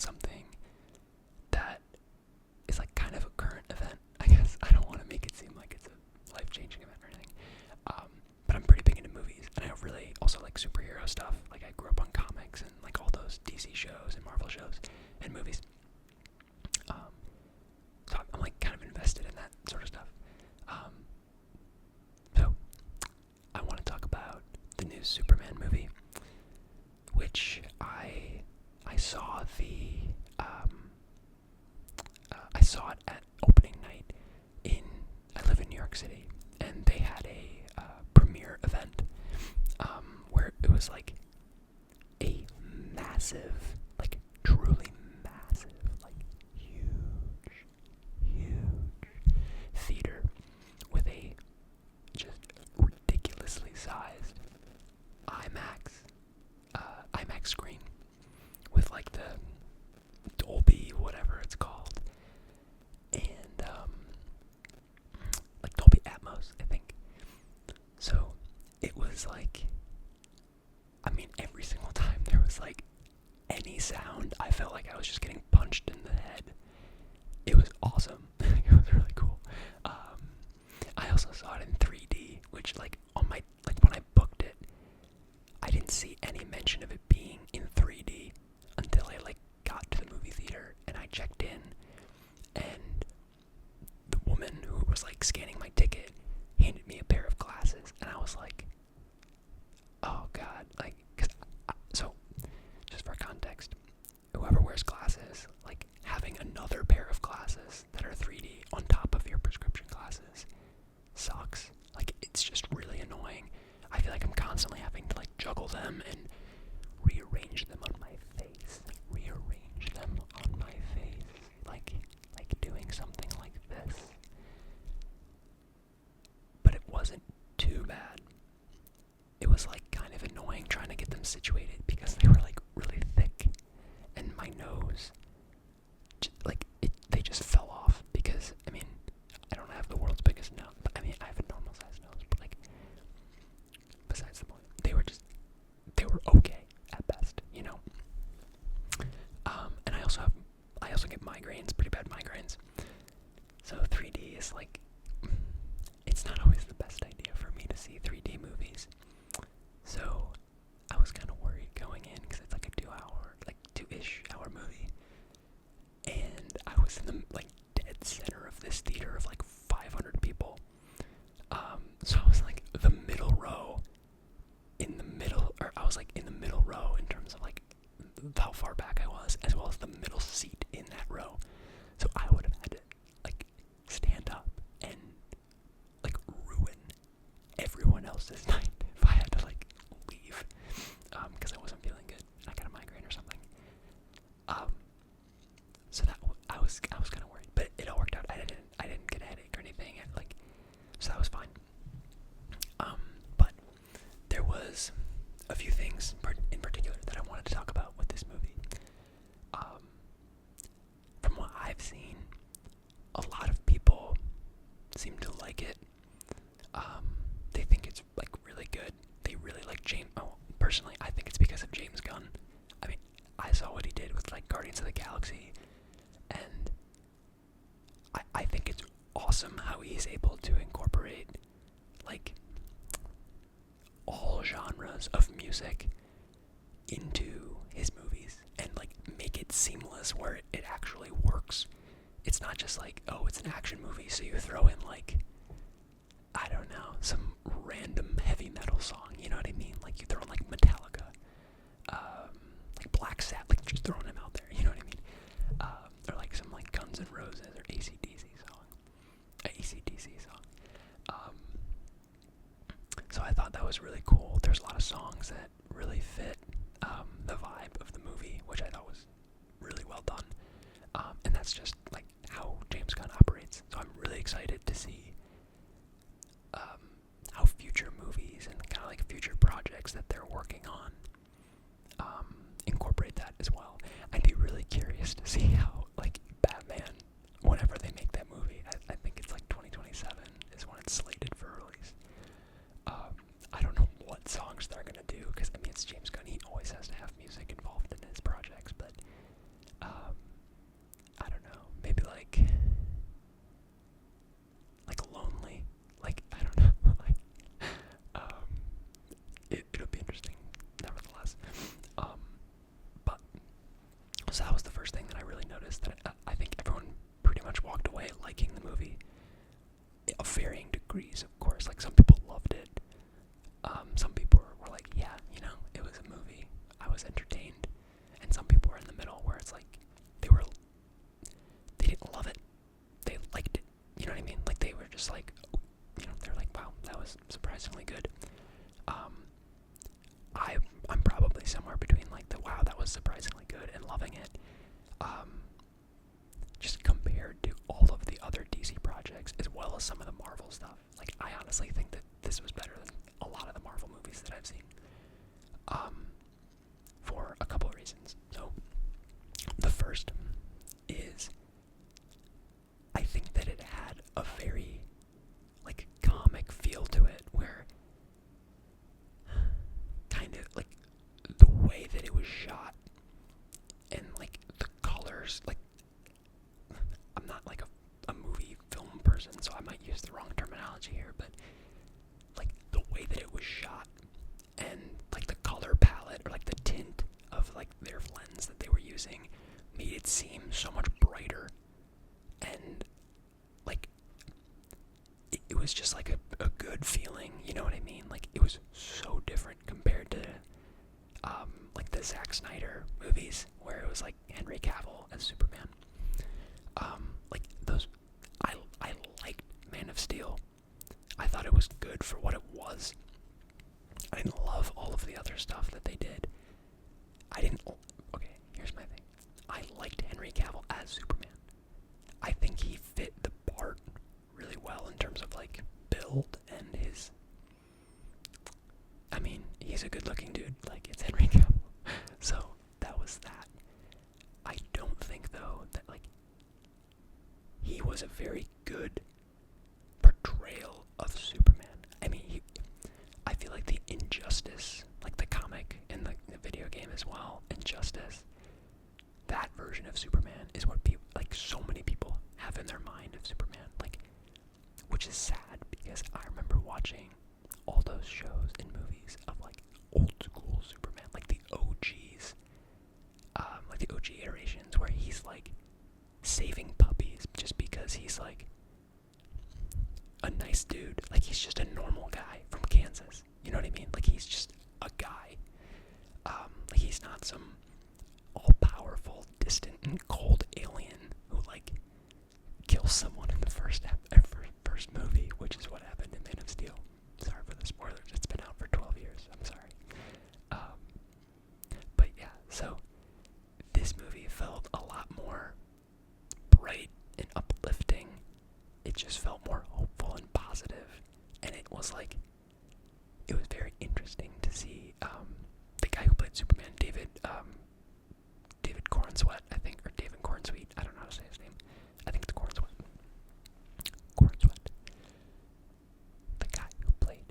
something that is like kind of a current event, I guess. I don't want to make it seem like it's a life-changing event or anything. But I'm pretty big into movies, and I really also like superhero stuff. Like, I grew up on comics and like all those DC shows and Marvel shows and movies. So I'm like kind of invested in that sort of stuff. So I want to talk about the new Superman movie, which I saw I saw it at opening night I live in New York City, and they had a premiere event where it was like a massive, like truly massive, like huge theater with a just ridiculously sized IMAX screen with like the Dolby, whatever it's called, and like Dolby Atmos, I think. So it was like, I mean, every single time there was like any sound, I felt like I was just getting punched in the head. It was awesome. It was really cool. I also saw it in 3D, which like when I booked it, I didn't see any mention of it being in 3D until I like got to the movie theater and I checked in, and the woman who was like scanning my ticket handed me a pair of glasses, and I was like, oh god, like, so just for context, whoever wears glasses, like having another pair of glasses that are 3D on top of your prescription glasses sucks. Like, it's just really annoying. I feel like I'm constantly having to like juggle them and rearrange them on my face. Like doing something like this. But it wasn't too bad. It was like kind of annoying trying to get them situated because they were like really thick, and my nose, they just fell off because, I mean, I don't have the world's biggest nose. I mean, I have a normal sized nose, but like, besides the point, they were okay at best, you know. And I also get migraines, pretty bad migraines. So 3D is like, it's not always the best idea for me to see 3D movies. So I was kind of worried going in because it's like a 2-ish hour movie, and I was in the like dead center of this theater of like 500 people. So I was like the middle row, I was like in the middle row in terms of like how far back I was, as well as the middle seat in that row. So I would have had to like stand up and like ruin everyone else's night if I had to like leave because I wasn't feeling good. I got a migraine or something. So that I was kind of worried, but it all worked out. I didn't get a headache or anything, and like, so that was fine. But there was a few things in particular that I wanted to talk about with this movie. From what I've seen, a lot of people seem to like it. They think it's like really good. They really like James. Oh, personally, I think it's because of James Gunn. I mean, I saw what he did with like Guardians of the Galaxy, and I think it's awesome how he's able to incorporate like all genres of music into his movies and like make it seamless where it actually works. It's not just like, oh, it's an action movie, so you throw in like, I don't know, some random heavy metal song, you know what I mean? Like you throw in like Metallica, like Black Sabbath, like just throwing them out there, you know what I mean? Or like some like Guns N' Roses or AC/DC song. So I thought that was really cool. There's a lot of songs that really fit the vibe of the movie, which I thought was really well done. And that's just like how James Gunn operates. So I'm really excited to see how future movies and kind of like future projects that they're working on incorporate that as well. I'd be really curious to see how like Batman, whenever they make that movie, I think it's like 2027 is when it's slated for release. I don't know So that was the first thing that I really noticed, that I think everyone pretty much walked away liking the movie, of varying degrees, of course. Like, some people loved it. Some people were like, yeah, it was a movie. I was entertained. And some people were in the middle, where it's like, they didn't love it. They liked it. You know what I mean? Like, they were just like, they're like, wow, that was surprisingly good. I'm probably somewhere between like the wow, that was surprisingly good, and loving it. Just compared to all of the other DC projects, as well as some of the Marvel stuff. Like, I honestly think that this was better than a lot of the Marvel movies that I've seen. For a couple of reasons. So, the first is, I think that it had a very, like, comic feel to it, where kind of, like, the way that it was shot, and, like, the colors, like, I'm not, like, a movie film person, so I might use the wrong terminology here, but, like, the way that it was shot, and, like, the color palette, or, like, the tint of, like, their lens that they were using, made it seem so much brighter, and, like, it was just, like, a good feeling, you know what I mean? Like, it was so different compared to, like, the Zack Snyder movies, where it was, like, Henry Cavill as Superman. Like, those, I liked Man of Steel. I thought it was good for what it was. I didn't love all of the other stuff that they did. Okay, here's my thing. I liked Henry Cavill as Superman. I think he fit the part really well in terms of, like, build and his, I mean, he's a good looking dude. Like, it's Henry Cavill. So, that was that. I don't think, though, that, like, he was a very good portrayal of Superman. I mean, I feel like the Injustice, like the comic and the video game as well, Injustice, that version of Superman is what people, like, so many people have in their mind of Superman, like, which is sad, because I remember watching all those shows and movies of, like, old school Superman, like the OGs, like the OG iterations, where he's, like, saving puppies just because he's, like, a nice dude. Like, he's just a normal guy from Kansas. You know what I mean? Like, he's just a guy. Like, he's not some all-powerful, distant, and cold alien who, like, kills someone in the first movie, which is what happened in Man of Steel. Sorry for the spoilers. It's been out for 12 years. I'm sorry. But yeah, so this movie felt a lot more bright and uplifting. It just felt more hopeful and positive, and it was like, it was very interesting to see the guy who played Superman, David Cornsweet, I think, or David Cornsweet, I don't know how to say his name. I think it's Cornsweet. The guy who played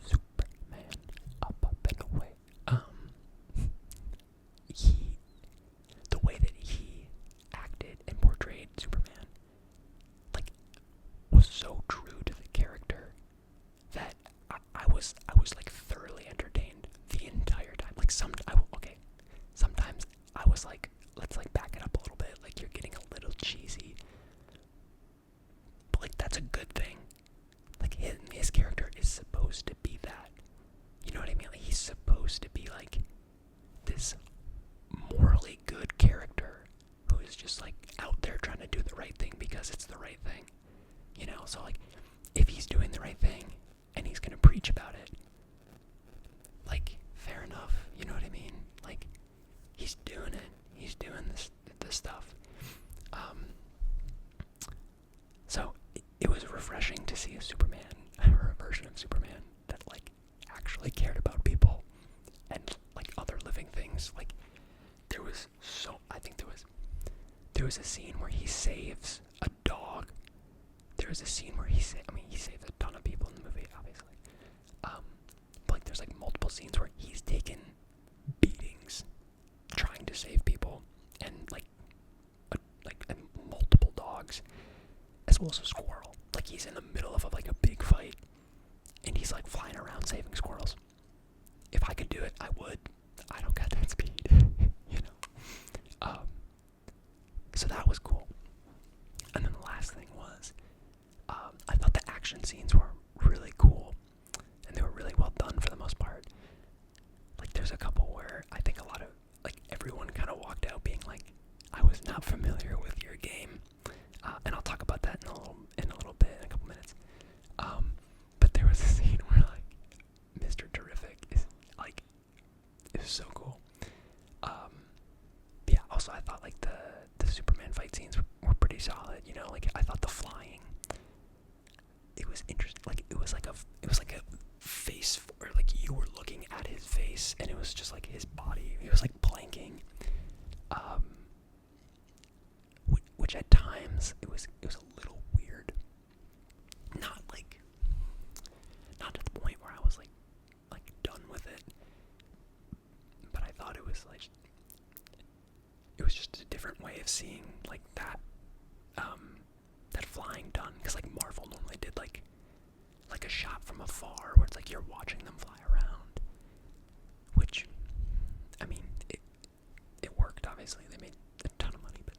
Superman, up and away. The way that he acted and portrayed Superman, like, was so true to the character that I was like thoroughly entertained the entire time. Like, sometimes I was like, let's, like, back it up a little bit. Like, you're getting a little cheesy, but, like, that's a good thing. Like, his character is supposed to be that. You know what I mean? Like, he's supposed to be, like, this morally good character who is just, like, out there trying to do the right thing because it's the right thing. You know? So, like, if he's doing the right thing and he's gonna preach about it, like, fair enough. You know what I mean? Like, he's doing it. He's doing this stuff. So it was refreshing to see a Superman, or a version of Superman, that, like, actually cared about people and, like, other living things. Like, there was a scene where he saves a dog. There was a scene where he saves a ton of people in the movie, obviously. But, like, there's, like, multiple scenes where he's taken beatings trying to save people, and, like multiple dogs, as well as a squirrel. Like, he's in the middle of, like, a big fight, and he's, like, flying around saving squirrels. If I could do it, I would. I don't got that speed, you know. action scenes were really cool, and they were really well done for the most part. Like, there's a couple where I think a lot of, like, everyone kind of walked out being like, I was not familiar with your game, and I'll talk about that in a little bit, in a couple minutes. But there was a scene where, like, Mr. Terrific is, like, it was so cool. Yeah, also I thought, like, the Superman fight scenes were pretty solid, you know, like, I thought the flying, it was interesting, like, it was like a face, or, like, you were looking at his face, and it was just, like, his body, he was, like, planking, which at times, it was a little weird, not to the point where I was, like done with it, but I thought it was, like, it was just a different way of seeing, like, that flying done, because, like, Marvel normally did, like a shot from afar, where it's, like, you're watching them fly around, which, I mean, it worked, obviously, they made a ton of money, but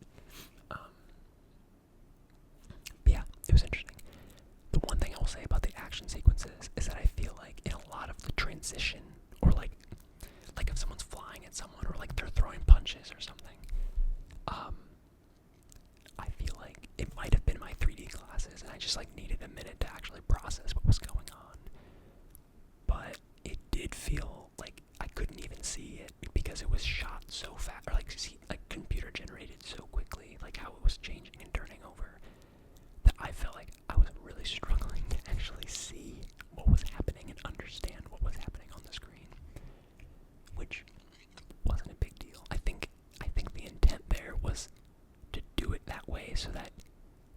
yeah, it was interesting. The one thing I will say about the action sequences is that I feel like in a lot of the transition, or, like if someone's flying at someone, or, like, they're throwing punches or something, I feel like it might have been my 3D glasses, and I just, like, needed a minute to actually process what was going on. But it did feel like I couldn't even see it, because it was shot so fast, or, like, computer generated so quickly, like, how it was changing and turning over, that I felt like I was really struggling to actually see what was happening and understand what was happening on the screen, which wasn't a big deal. I think the intent there was to do it that way so that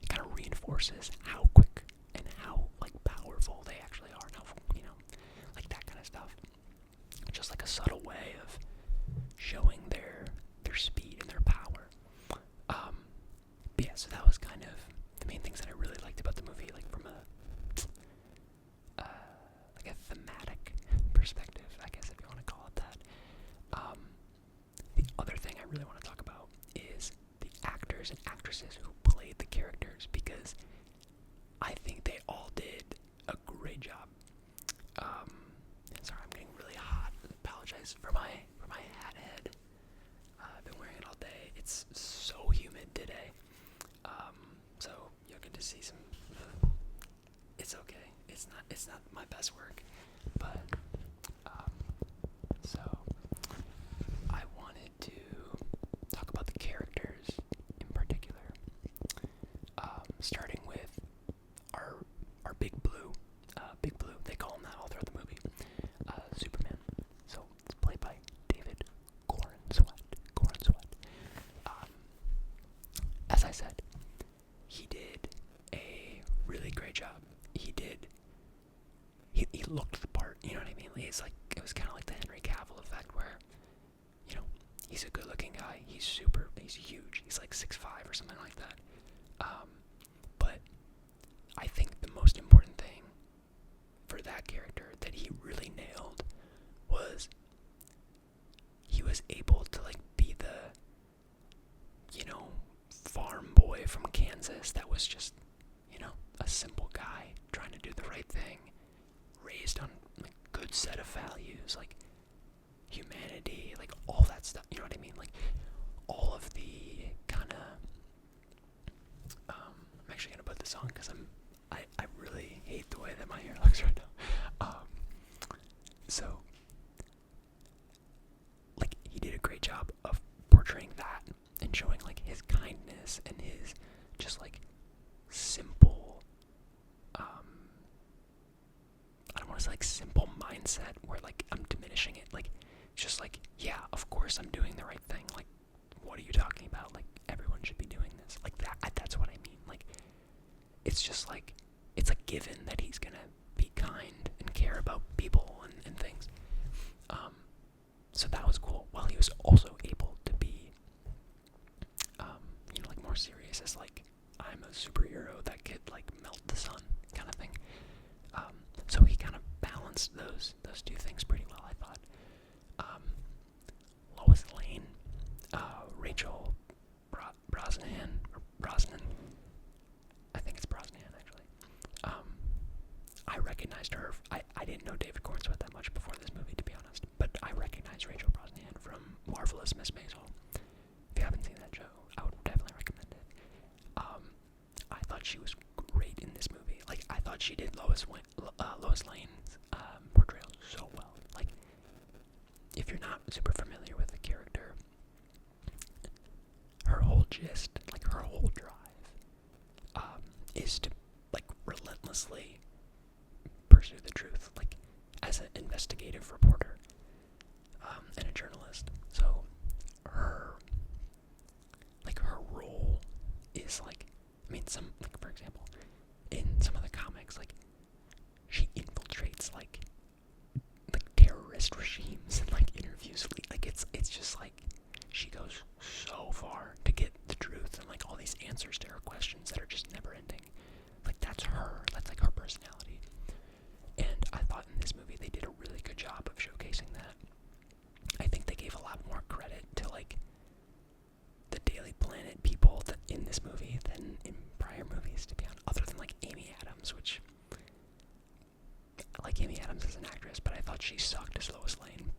it kind of reinforces how quick and how, like, powerful they actually are, and how, you know, like, that kind of stuff. Just like a subtle way of showing their speed and their power. But yeah, so that was kind of the main things that I really liked about the movie, like, from like a thematic perspective, I guess, if you want to call it that. The other thing I really want to talk about is the actors and actresses who played the characters, because I think they all did a great job. Sorry, I'm getting really hot. I apologize for my hat head. I've been wearing it all day. It's so humid today. So you'll get to see some. It's okay. It's not my best work, but so I wanted to talk about the characters in particular. Starting with our Big Blue. Big Blue, they call him that all throughout the movie. Superman. So it's played by David Corenswet. As I said, he did a really great job. He looked the part, you know what I mean? It's like, it was kind of like the Henry Cavill effect, where, you know, he's a good-looking guy. He's huge. He's like 6'5" or something like that. But I think the most important thing for that character that he really nailed was he was able to, like, be the, you know, farm boy from Kansas that was just, you know, a simple guy trying to do the right thing, raised on, like, good set of values, like humanity, like, all that stuff, you know what I mean? Like, all of the kind of, I'm actually gonna put this on because I really hate the way that my hair looks right now. So, like, he did a great job of portraying that and showing, like, his kindness and his just, like, simple, I don't want to say, like, simple mindset where, like, I'm diminishing it. Like, it's just like, yeah, of course I'm doing the right thing. Like, what are you talking about? Like, everyone should be doing this. Like, that's what I mean. Like, it's just like, it's a given that he's gonna be kind and care about people and things. So that was cool. While he was also able to be, you know, like, more serious, as, like, I'm a superhero that could, like, melt the sun kind of thing. So he kind of balanced those two things pretty well, I thought. Lois Lane, Rachel Brosnan, I think it's Brosnan, actually. she was great in this movie. Like, I thought she did Lois Lane's portrayal so well. Like, if you're not super familiar with the character, her whole gist, like her whole drive, is to like relentlessly pursue the truth, like as an investigative reporter and a journalist. So her role is like, I mean, some, like, for example, in some of the comics, like, she infiltrates like terrorist regimes and like interviews, like it's just like she goes so far to get the truth and like all these answers to her questions that are just never ending. Like, that's like her personality. And I thought in this movie they did a really good job of showcasing that. I think they gave a lot more credit to like the Daily Planet people that in this movie than in prior movies, to be honest, other than like Amy Adams, which I like Amy Adams as an actress, but I thought she sucked as Lois Lane.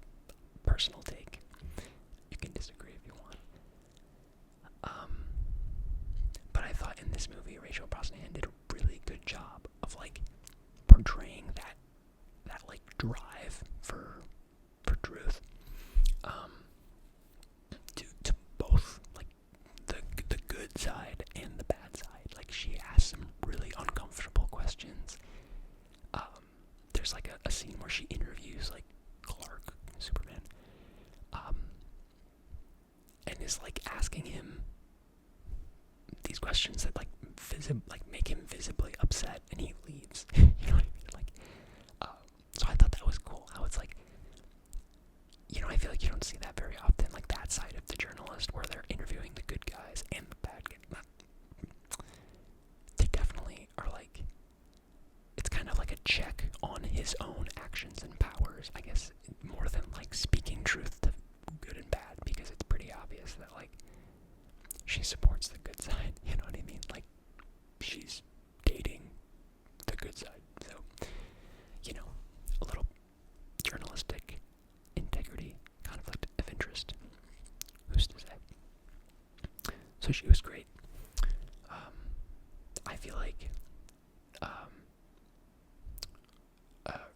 Personal take. You can disagree if you want. But I thought in this movie Rachel Brosnahan did a really good job of like portraying that like drive for truth, to both like the good side and the bad side. Like, she asks some really uncomfortable questions. There's like a scene where she interviews like Clark, Superman, and is like asking him these questions that like make him visibly upset, and he leaves. You know what I mean? Like, so I thought that was cool. How it's like, you know, I feel like you don't see that very often, like that side of the journalist where they're interviewing the good guys and the bad guys. They definitely are like, it's kind of like a check on his own actions and powers, I guess, more than like speaking truth to good and bad, because it's pretty obvious that like she supports the good side. You know what I mean? Like, she's dating the good side. So, you know, a little journalistic integrity, conflict of interest. Who's to say? So she was great. I feel like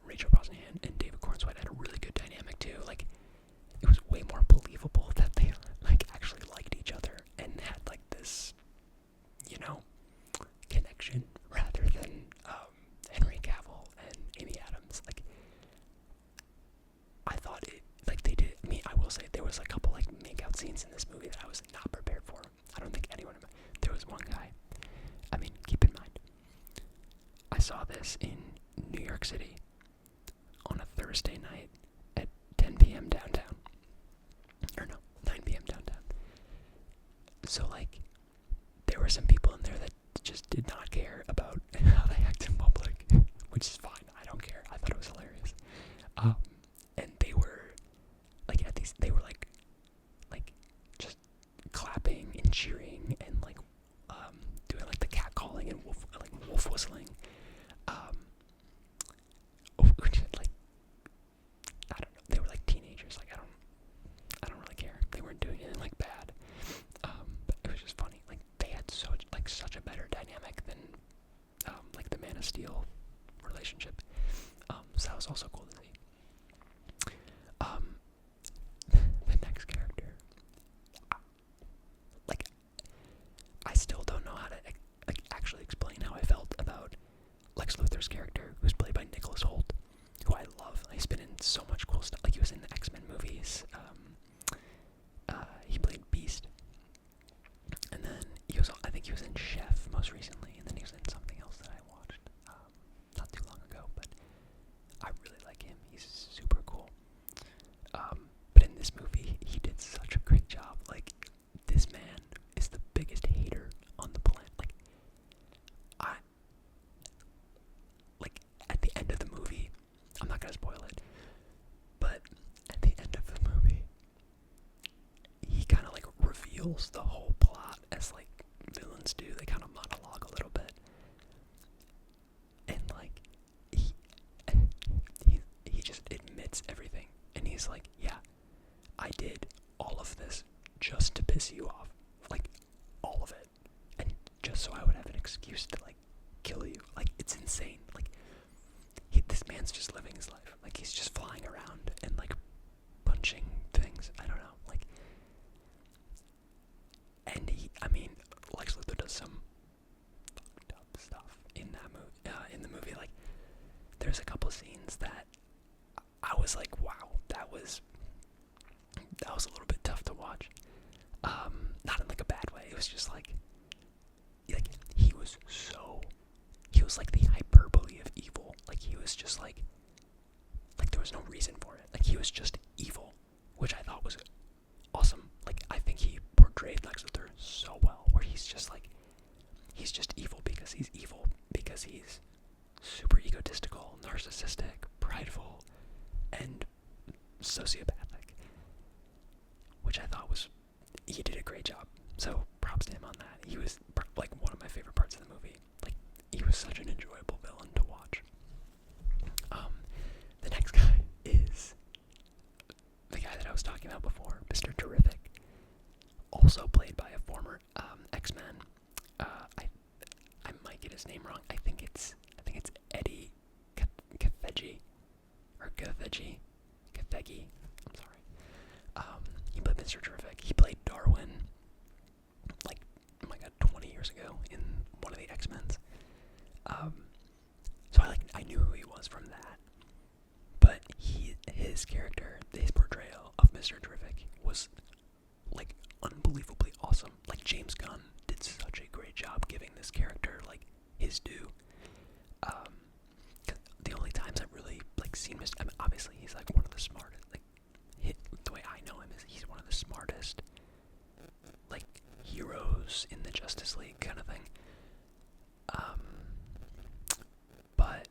Rachel Brosnahan and David Cornswet had a really good dynamic too. Like, it was way more believable that they like actually liked each other and had like this, you know, connection, rather than Henry Cavill and Amy Adams. Like, I thought it, like, they did. I will say there was a couple like make-out scenes in this movie that I was not prepared for. I don't think anyone. There was one guy. I mean, keep in mind, I saw this in New York City on a Thursday night at 10 p.m. downtown. Or no, 9 p.m. downtown. So, like, there were some people in there that just did not care about how they act in public, which is fine. I don't care. I thought it was hilarious. And they were, like, they were, like, just clapping and cheering and, like, doing, like, the cat calling and wolf whistling. Like, I don't know. They were, like, teenagers. Like, I don't really care. They weren't doing anything, like, bad. But it was just funny. Like, they had such a better dynamic than, like, the Man of Steel relationship. So that was also cool to see. The next character, like, I still don't know how to like actually explain how I felt about Lex Luthor's character, who's played by Nicholas Hoult, who I love. He's been in so much cool stuff. Like, he was in the X-Men movies. He played Beast, and then I think he was in Chef most recently, and then he was in something else that I watched not too long ago. But I really like him. He's super cool. But in this movie, he did such a great job. Like, this man is the biggest hater on the planet. Like, at the end of the movie, I'm not gonna spoil it, but at the end of the movie, he kind of like reveals the whole plot, as like villains do. They kind of monologue a little bit, and like he just admits everything, and he's like, yeah, I did all of this just to piss you off, like, all of it, and just so I would have an excuse to like was like, wow, that was a little bit tough to watch. Not in like a bad way. It was just like he was like the hyperbole of evil. Like he was just like there was no reason for it. Like he was just evil, which I thought was awesome. Like I think he portrayed Lex Luthor so well, where he's just evil because he's evil, because he's super egotistical, narcissistic, prideful, and sociopathic, which I thought he did a great job. So props to him on that. He was like one of my favorite parts of the movie. Like he was such an enjoyable villain to watch. The next guy is the guy that I was talking about before, Mr. Terrific, also played by a former X-Men. I might get his name wrong. I think it's Eddie Cathegi or Cathegi. I'm sorry. He played Mr. Terrific. He played Darwin, like, oh my god, 20 years ago in one of the X-Men's. So I knew who he was from that. But his character, his portrayal of Mr. Terrific was, like, unbelievably awesome. Like, James Gunn did such a great job giving this character, like, his due. The only times I've really, like, seen Mr. I mean, obviously, he's, like, one of the smartest, like, the way I know him is he's one of the smartest, like, heroes in the Justice League kind of thing. But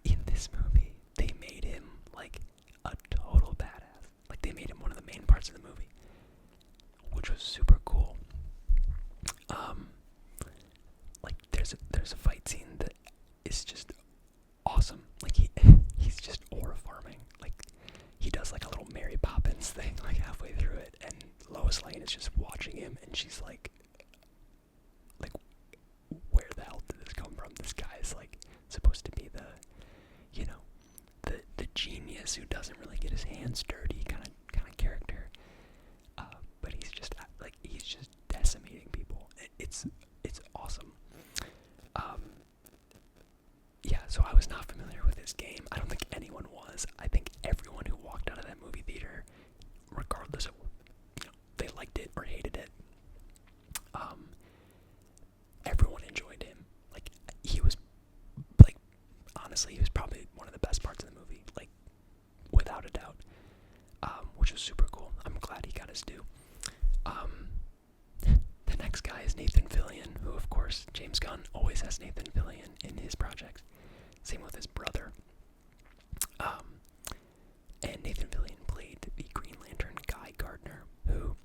in this movie, they made him, like, a total badass. Like, they made him one of the main parts of the movie, which was super cool. Like, there's a fight scene that is just awesome. Like, he's just aura farming. Like, he does, like, a little Mary Poppins thing, like, halfway through it, and Lois Lane is just watching him, and she's like, where the hell did this come from? This guy is, like, supposed to be the genius who doesn't really get his hands dirty kind of character. But he's just decimating people. It's awesome. Yeah, so I was not familiar with this game. I don't think anyone was. I think everyone who walked out of that movie theater, regardless of, they liked it or hated it, everyone enjoyed him. Like, he was, like, honestly, he was probably one of the best parts of the movie, like, without a doubt, which was super cool. I'm glad he got his due. The next guy is Nathan Fillion, who, of course, James Gunn always has Nathan Fillion in his projects. Same with his brother. And Nathan Fillion played the Green Lantern, Guy Gardner, who,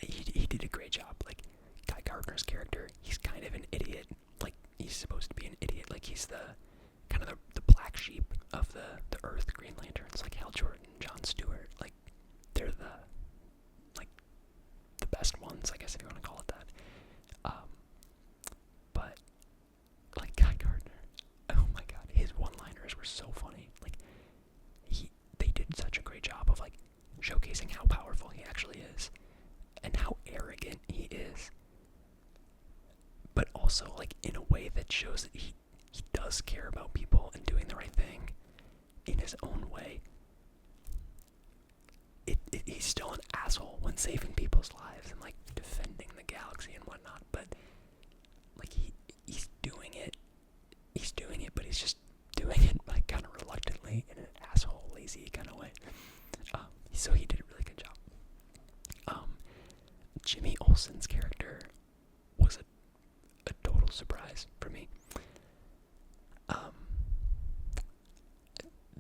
he did a great job. Like, Guy Gardner's character, he's kind of an idiot. Like, he's supposed to be an idiot. Like, he's the black sheep of the Earth Green Lanterns, like Hal Jordan, Jon Stewart. Like, they're the best ones, I guess, if you want to call it that. But, like, Guy Gardner, oh my god, his one-liners were so funny. Like, they did such a great job of, like, showcasing how powerful he actually is and how arrogant he is, but also, like, in a way that shows that he does care about people and doing the right thing in his own way. He's still an asshole when saving people's lives and, like, defending the galaxy and whatnot, but, like, he's doing it, but he's just doing it, like, kind of reluctantly in an asshole, lazy kind of way. So he did a really good job. Jimmy Olsen's character was a total surprise for me.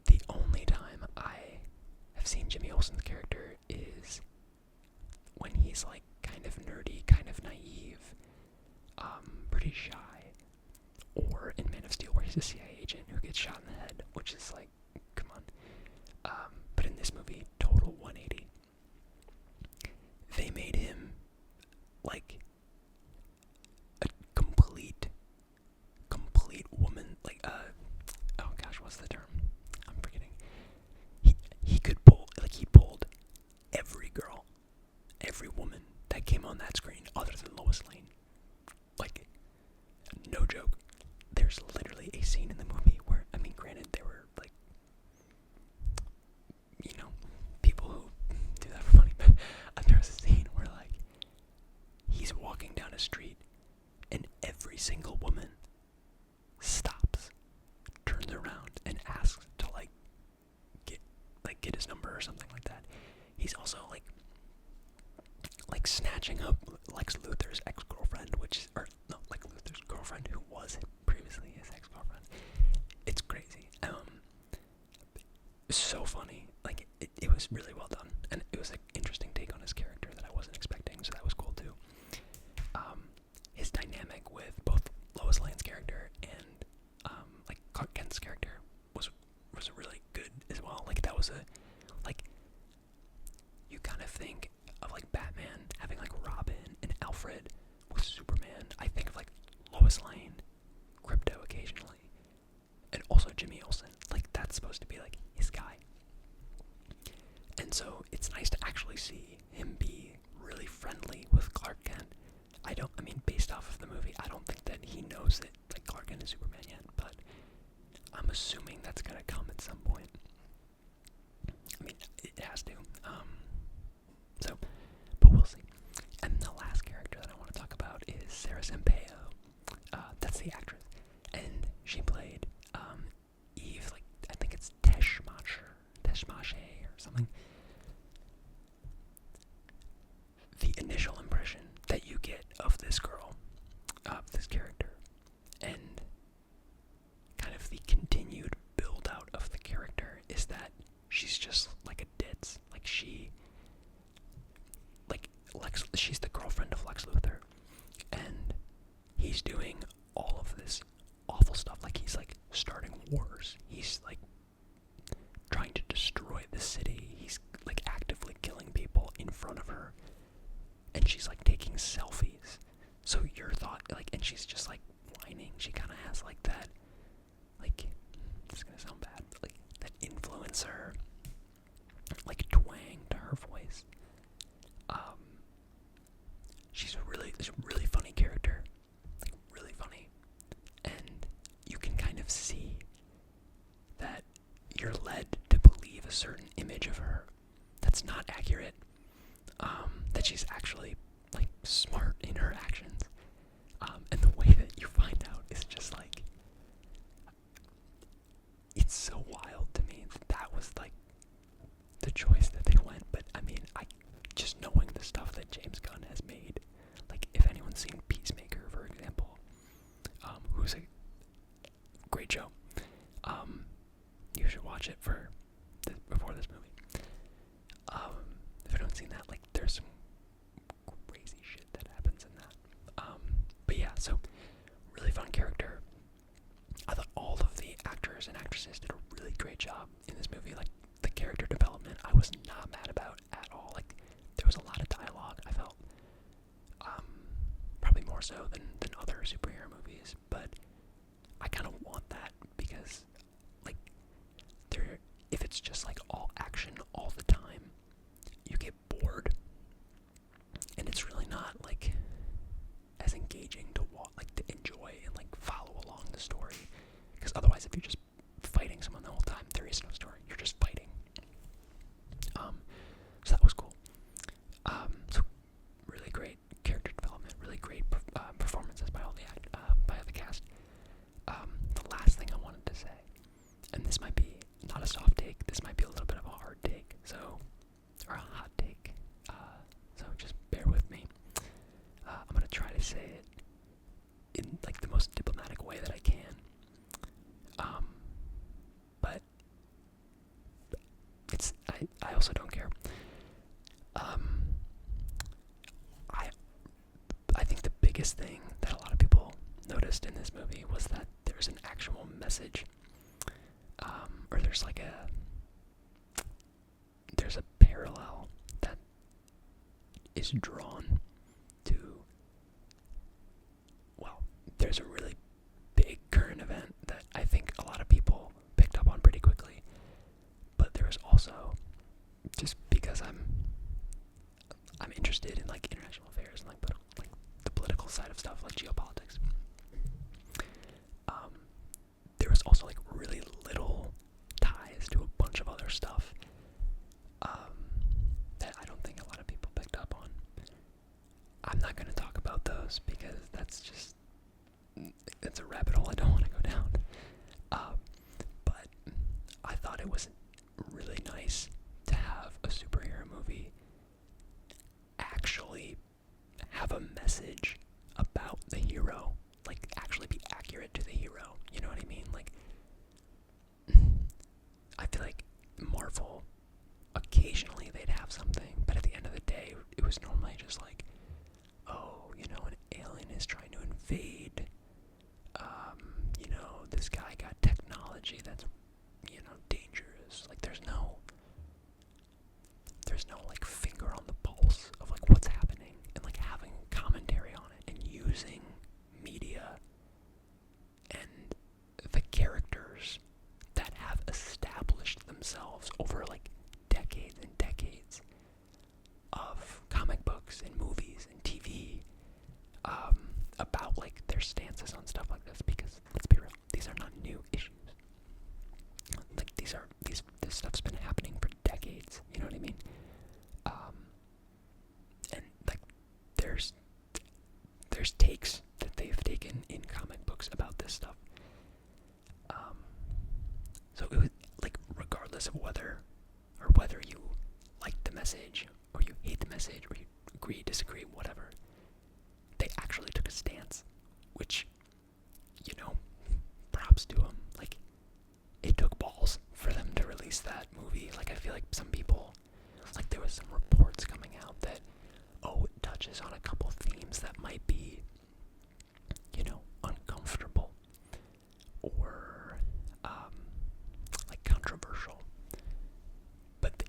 The only time I have seen Jimmy Olsen's character is when he's, like, kind of nerdy, kind of naive, pretty shy, or in Man of Steel where he's a CIA agent who gets shot in the head, which is, like, come on. But in this movie, total 180. They made him, like, a complete woman, like, oh gosh, what's the term? I'm forgetting. He could pull, like, he pulled every girl, every woman that came on that screen other than Lois Lane. Like, no joke. There's literally a scene in the walking down a street, and every single woman stops, turns around, and asks to get his number or something like that. He's also like snatching up Lex Luthor's ex-girlfriend, Lex Luthor's girlfriend who was previously his ex-girlfriend. It's crazy. So funny. Like it was really well done, and it was an interesting take on his character that I wasn't expecting, so that was cool too. His dynamic with both Lois Lane's character and Clark Kent's character was really good as well. Like that was you kind of think of like Batman having like Robin and Alfred with Superman. I think of like Lois Lane, Crypto occasionally, and also Jimmy Olsen. Like that's supposed to be like his guy. And so it's nice to actually see him be really friendly with Clark Kent. Based off of the movie, I don't think that he knows that like Clark Kent is Superman yet, but I'm assuming that's gonna come at some point. It has to. But we'll see. And the last character that I want to talk about is Sarah Sampaio. That's the actress, and she played Eve. Like I think it's Teshmache or something. The initial impression that you get of this girl, of this character, and kind of the continued build out of the character is that she's just like a ditz. She's the girlfriend of Lex Luthor, and he's doing all of this awful stuff. Like he's like starting wars. He's like trying to destroy the city. He's like actively killing people in front of her, and she's like taking selfies. So your thought, and she's just like whining. She kind of has like that, this is gonna sound bad, but like that influencer, like twang to her voice. She's a really funny character, like really funny, and you can kind of see that you're led to believe a certain image of her that's not accurate. That she's actually like smart in her actions, and the way that you find out is just like, it's so wild to me that was like the choice that they went. But I just knowing the stuff that James Gunn has made, like if anyone's seen Peacemaker, for example, who's a great show, you should watch it before this movie. If anyone's seen that, like there's some crazy shit that happens in that. But yeah, so really fun character. I thought all of the actors and actresses did a really great job in this movie. Like the character development, I was not mad about at all. Like there was a lot of dialogue, I felt, probably more so than other superhero movies. But I kind of want that because, like, if it's just like all action all the time, you get bored, and it's really not like as engaging to enjoy and like follow along the story. Because otherwise, if you're just fighting someone the whole time, there is no story. You're just fighting. So that was cool. So really great character development, really great performances by all the cast. The last thing I wanted to say, and this might be not a soft take, this might be a little bit of a hard take, or a hot take. So just bear with me. I'm gonna try to say it in like the most diplomatic way that I can. But I also don't care. I think the biggest thing that a lot of people noticed in this movie was that there's an actual message, or there's a parallel that is drawn to, well, there's a really big current event that I think a lot of people picked up on pretty quickly, but there is also, just because I'm interested in like international affairs and like the political side of stuff, like geopolitics, there was also like really little ties to a bunch of other stuff that I don't think a lot of people picked up on. I'm not going to talk about the those because it's a rabbit hole I don't want to go down. But I thought it was really nice to have a superhero movie actually have a message about the hero, like actually be accurate to the hero. You know what I mean? Like, I feel like Marvel, occasionally they'd have something, but at the end of the day, it was normally just like, oh, an alien is trying to invade. This guy got technology that's, dangerous. Like, there's no like finger on the pulse of like what's happening and like having commentary on it and using media and the characters that have established themselves over like decades and decades of comic books and movies and TV, about like their stances on stuff like this, because let's be real, these are not new issues. Like this stuff's been happening for decades, you know what I mean? And like there's takes that they've taken in comic books about this stuff. So it was like, regardless of whether you like the message or you hate the message or you agree, disagree, whatever, they actually took a stance, which, props to them. Like, it took balls for them to release that movie. Like, I feel like some people, like, there was some reports coming out that, oh, it touches on a couple themes that might be, uncomfortable or, like, controversial. But,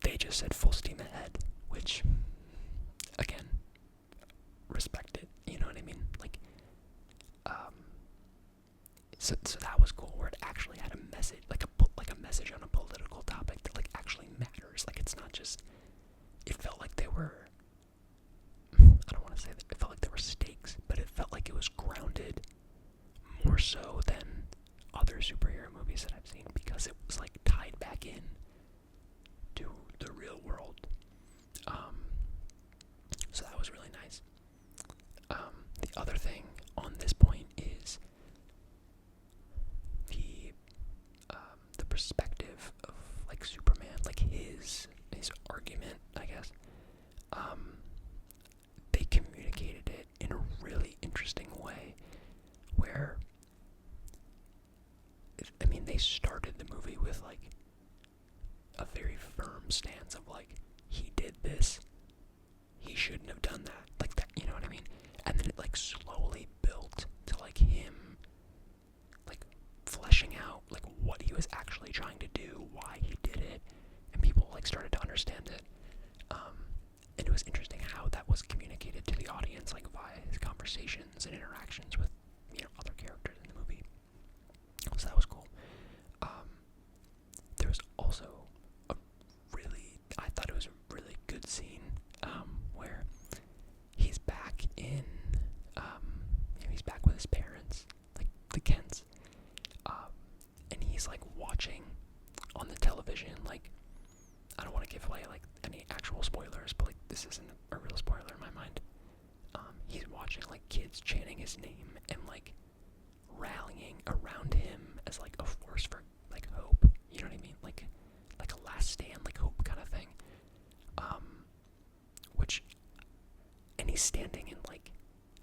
they just said full steam ahead, which, again, respect it, you know what I mean? Like, so that was cool, where it actually had a message, like a message on a political topic that like actually matters. Like, it's not just, it felt like I don't want to say that it felt like there were stakes, but it felt like it was grounded more so than other superhero movies that I've seen, because it was like tied back in to the real world. So that was really nice. The other thing on this point is the perspective of like Superman, like his argument, I guess. They communicated it in a really interesting way, where they started the movie with like a very firm stance of like, he did this, he shouldn't have done that, like that, you know what I mean? And then it like slowly built to like him like fleshing out like what he was actually trying to do, why he did it, and people like started to understand it. And it was interesting how that was communicated to the audience, like via his conversations and interactions with other characters in the movie. So that was cool. There was also I thought it was a really good scene, where he's back in, he's back with his parents, like the Kents, and he's like watching on the television, like, I don't want to give away like any actual spoilers, but like this isn't a real spoiler in my mind. He's watching like kids chanting his name and like rallying around him as like a force for like hope, you know what I mean? Like a last stand, like hope kind of thing. And he's standing in like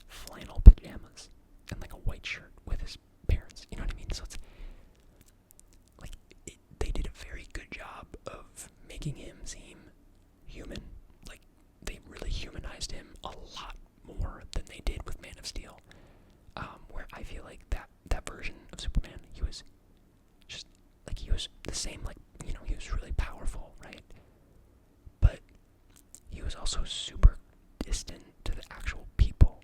flannel pajamas and like a white shirt with his parents, you know what I mean? So it's like they did a very good job of making him seem human. Like, they really humanized him a lot more than they did with Man of Steel, where I feel like that version of Superman, he was just like, he was the same, like, he was really powerful, right? But he was also super distant to the actual people,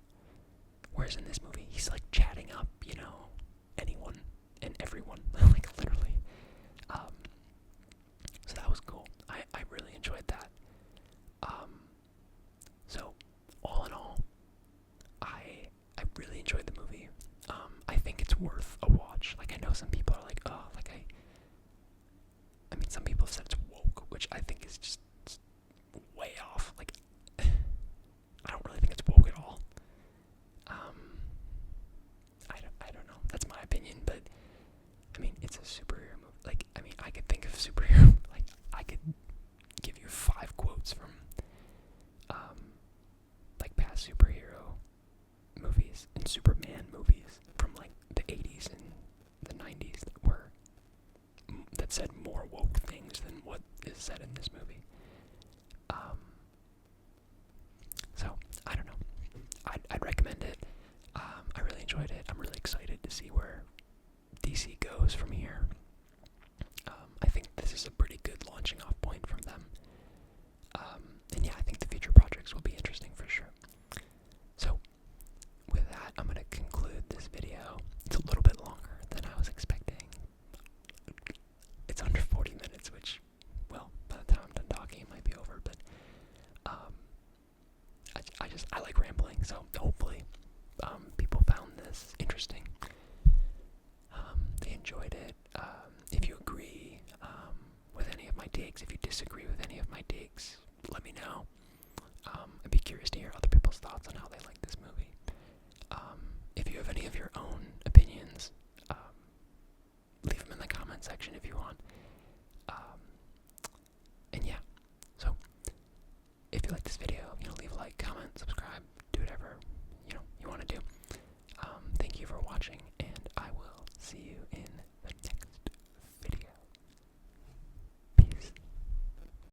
whereas in this movie he's like chatting up anyone and everyone, like literally. So that was cool. I really enjoyed that. So all in all, I really enjoyed the movie. I think it's worth a watch. Like, I know some people are like, oh, like some people have said it's woke, which I think is just way off. Like, I don't really think it's woke at all. superhero, like, I could give you 5 quotes from, like, past superhero movies and Superman movies from, like, the 80s and the 90s that said more woke things than what is said in this movie. So, I don't know. I'd recommend it. I really enjoyed it. I'm really excited to see where DC goes from here. I think this is a pretty good launching off point from them. And yeah, I think the future projects will be interesting for sure. So, with that, I'm going to conclude this video. It's a little bit longer than I was expecting. It's under 40 minutes, which, well, by the time I'm done talking, it might be over, but I like rambling, so hopefully people found this interesting. They enjoyed it. If you agree with any of my takes, if you disagree with any of my takes, let me know. I'd be curious to hear other people's thoughts on how they like this movie. If you have any of your own opinions, leave them in the comment section if you want. And yeah, so if you like this video, leave a like, comment, subscribe, do whatever you want to do. Thank you for watching, and I will see you